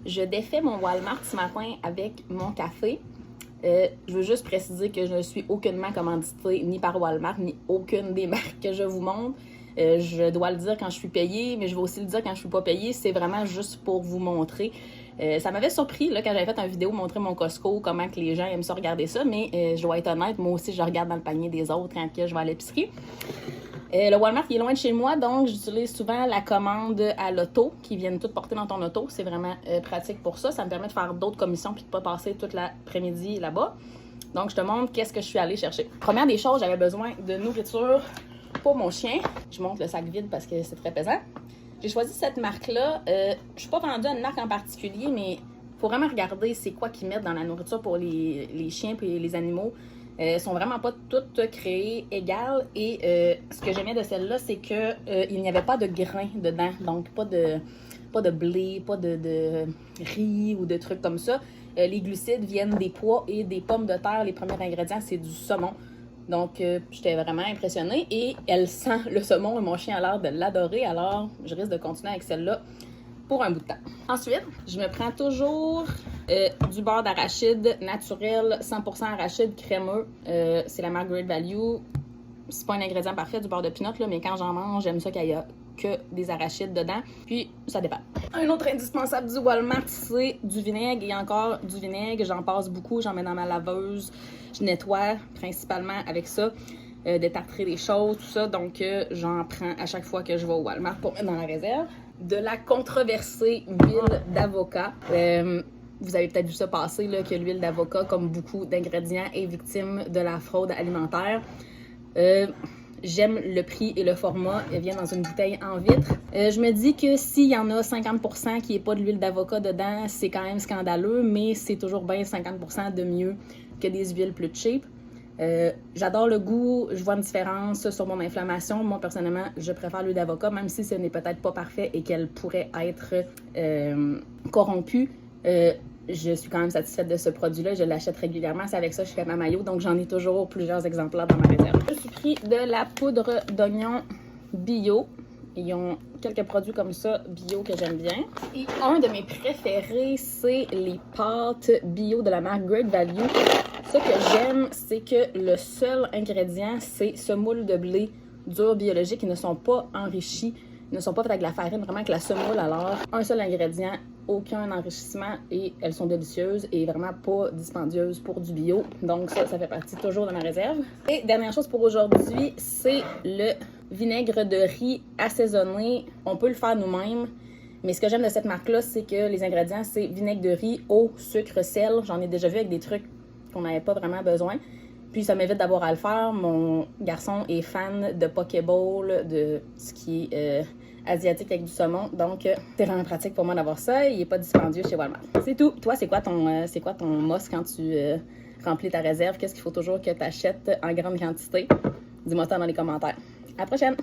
Je défais mon Walmart ce matin avec mon café. Je veux juste préciser que je ne suis aucunement commanditée ni par Walmart, ni aucune des marques que je vous montre. Je dois le dire quand je suis payée, mais je vais aussi le dire quand je suis pas payée. C'est vraiment juste pour vous montrer. Ça m'avait surpris là, quand j'avais fait une vidéo montrer mon Costco, comment que les gens aiment ça regarder ça, mais je dois être honnête, moi aussi je regarde dans le panier des autres quand je vais à l'épicerie. Le Walmart il est loin de chez moi, donc j'utilise souvent la commande à l'auto qui viennent toutes porter dans ton auto. C'est vraiment pratique pour ça. Ça me permet de faire d'autres commissions puis de pas passer toute l'après-midi là-bas. Donc je te montre qu'est-ce que je suis allée chercher. Première des choses, j'avais besoin de nourriture pour mon chien. Je monte le sac vide parce que c'est très pesant. J'ai choisi cette marque-là. Je suis pas vendue à une marque en particulier, mais il faut vraiment regarder c'est quoi qu'ils mettent dans la nourriture pour les chiens et les animaux. Sont vraiment pas toutes créées égales. Et ce que j'aimais de celle-là, c'est que il n'y avait pas de grains dedans. Donc, pas de blé, pas de riz ou de trucs comme ça. Les glucides viennent des pois et des pommes de terre. Les premiers ingrédients, c'est du saumon. Donc, j'étais vraiment impressionnée. Et elle sent le saumon et mon chien a l'air de l'adorer. Alors, je risque de continuer avec celle-là pour un bout de temps. Ensuite, je me prends toujours du beurre d'arachide naturel, 100% arachide crémeux. C'est la marque Great Value. C'est pas un ingrédient parfait du beurre de pinot, là, mais quand j'en mange, j'aime ça qu'il y a que des arachides dedans. Puis, ça dépend. Un autre indispensable du Walmart, c'est du vinaigre. Et encore du vinaigre, j'en passe beaucoup. J'en mets dans ma laveuse. Je nettoie principalement avec ça. Détartrer les choses, tout ça. Donc, j'en prends à chaque fois que je vais au Walmart pour mettre dans la réserve. De la controversée huile d'avocat. Vous avez peut-être vu ça passer, là, que l'huile d'avocat, comme beaucoup d'ingrédients, est victime de la fraude alimentaire. J'aime le prix et le format. Elle vient dans une bouteille en vitre. Je me dis que s'il y en a 50% qui n'est pas de l'huile d'avocat dedans, c'est quand même scandaleux, mais c'est toujours bien 50% de mieux que des huiles plus cheap. J'adore le goût, je vois une différence sur mon inflammation. Moi, personnellement, je préfère l'huile d'avocat, même si ce n'est peut-être pas parfait et qu'elle pourrait être corrompue. Je suis quand même satisfaite de ce produit-là. Je l'achète régulièrement. C'est avec ça que je fais ma maillot, donc j'en ai toujours plusieurs exemplaires dans ma réserve. Je suis pris de la poudre d'oignon bio. Ils ont quelques produits comme ça bio que j'aime bien. Et un de mes préférés, c'est les pâtes bio de la marque Great Value. Ce que j'aime, c'est que le seul ingrédient, c'est semoule de blé dur biologique. Ils ne sont pas enrichis, ils ne sont pas faits avec de la farine, vraiment avec la semoule. Alors, un seul ingrédient, aucun enrichissement et elles sont délicieuses et vraiment pas dispendieuses pour du bio. Donc ça fait partie toujours de ma réserve. Et dernière chose pour aujourd'hui, c'est le vinaigre de riz assaisonné. On peut le faire nous-mêmes, mais ce que j'aime de cette marque-là, c'est que les ingrédients, c'est vinaigre de riz, eau, sucre, sel. J'en ai déjà vu avec des trucs qu'on n'avait pas vraiment besoin. Puis ça m'évite d'avoir à le faire. Mon garçon est fan de Pokéball, de ce qui est asiatique avec du saumon. Donc c'est vraiment pratique pour moi d'avoir ça. Il n'est pas dispendieux chez Walmart. C'est tout. Toi, c'est quoi ton must quand tu remplis ta réserve? Qu'est-ce qu'il faut toujours que tu achètes en grande quantité? Dis-moi ça dans les commentaires. À la prochaine!